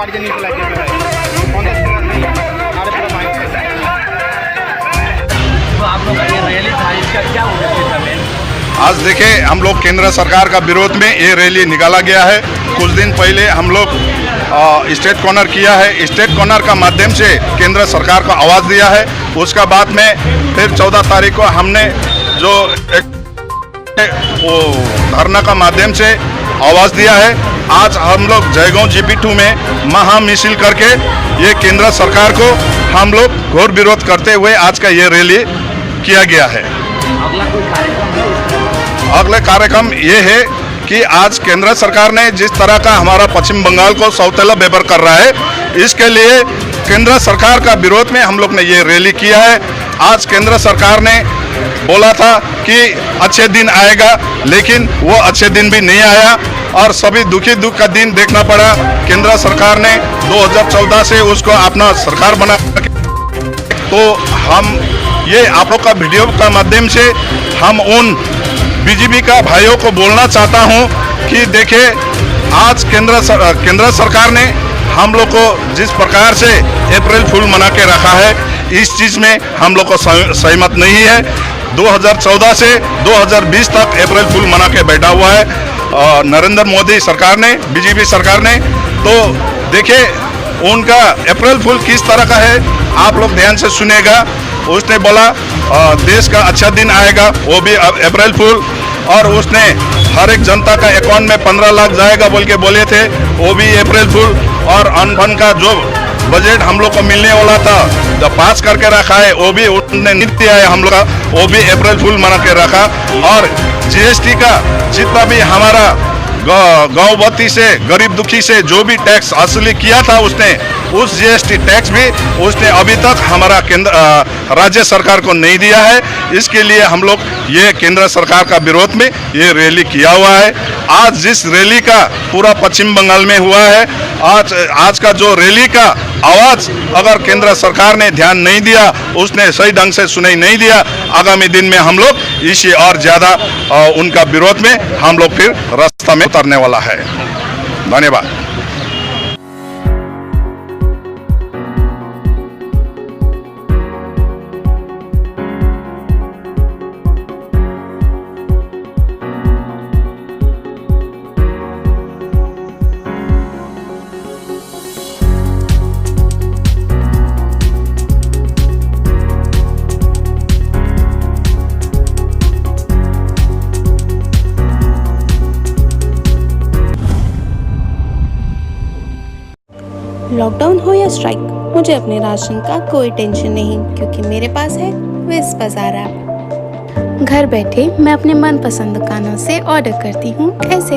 गाड़ी के नीचे लगे हुए हैं। कौन सा स्कूल नहीं हमारे पूरा माइंड करता है। तो आप लोग का ये रैली था, इसका क्या उद्देश्य था मेन? आज देखें, हम लोग केंद्र सरकार का विरोध में ये रैली निकाला गया है। कुछ दिन पहले हम लोग स्टेट कॉर्नर किया है। स्टेट कॉर्नर का माध्यम से केंद्र सरकार को आवाज़ दिया है। उसका बाद में फिर 14 तारीख को हमने जो वो धरना का माध्यम से आवाज़ दिया है। आज हम लोग जयगांव GP2 में महामिছিল करके ये केंद्र सरकार को हम लोग घोर विरोध करते हुए आज का ये रैली किया गया है। अगला कोई कार्यक्रम है? अगले कार्यक्रम ये है कि आज केंद्र सरकार ने जिस तरह का हमारा पश्चिम बंगाल को सौतेला व्यवहार कर रहा है, इसके लिए केंद्र सरकार का विरोध में हम लोग ने ये रैली किया है। आज केंद्र सरकार ने बोला था कि अच्छे दिन आएगा, लेकिन वो अच्छे दिन भी नहीं आया और सभी दुखी दुख का दिन देखना पड़ा। केंद्र सरकार ने 2014 से उसको अपना सरकार बना। तो हम ये आप लोग का वीडियो का माध्यम से हम उन बीजेपी का भाइयों को बोलना चाहता हूं कि देखिए, आज केंद्र सरकार ने हम लोग को जिस प्रकार से अप्रैल फूल मना के रखा है, इस चीज़ में हम लोग को सहमत नहीं है। 2014 से 2020 तक अप्रैल फूल मना के बैठा हुआ है नरेंद्र मोदी सरकार ने, बीजेपी सरकार ने। तो देखिए, उनका अप्रैल फूल किस तरह का है, आप लोग ध्यान से सुनेगा। उसने बोला देश का अच्छा दिन आएगा, वो भी अप्रैल फूल, और उसने हर एक जनता का अकाउंट में 15 लाख जाएगा बोल के बोले थे, वो भी अप्रैल फूल। और अनफंड का जो बजट हम लोग को मिलने वाला था, जो पास करके रखा है, वो भी उन्होंने नहीं दिया है हम लोग का, वो भी अप्रैल फूल मना के रखा। और GST का जितना भी हमारा गाँव बत्ती से, गरीब दुखी से जो भी टैक्स असली किया था उसने, उस GST टैक्स भी उसने अभी तक हमारा राज्य सरकार को नहीं दिया है। इसके लिए हम लोग ये केंद्र सरकार का विरोध में ये रैली किया हुआ है। आज जिस रैली का पूरा पश्चिम बंगाल में हुआ है, आज का जो रैली का आवाज़ अगर केंद्र सरकार ने ध्यान नहीं दिया, उसने सही ढंग से सुनाई नहीं दिया, आगामी दिन में हम लोग इसी और ज़्यादा उनका विरोध में हम लोग फिर रास्ता में उतरने वाला है। धन्यवाद। लॉकडाउन हो या स्ट्राइक, मुझे अपने राशन का कोई टेंशन नहीं, क्योंकि मेरे पास है विश बाजार ऐप। घर बैठे मैं अपने मनपसंद दुकानों से ऑर्डर करती हूँ। ऐसे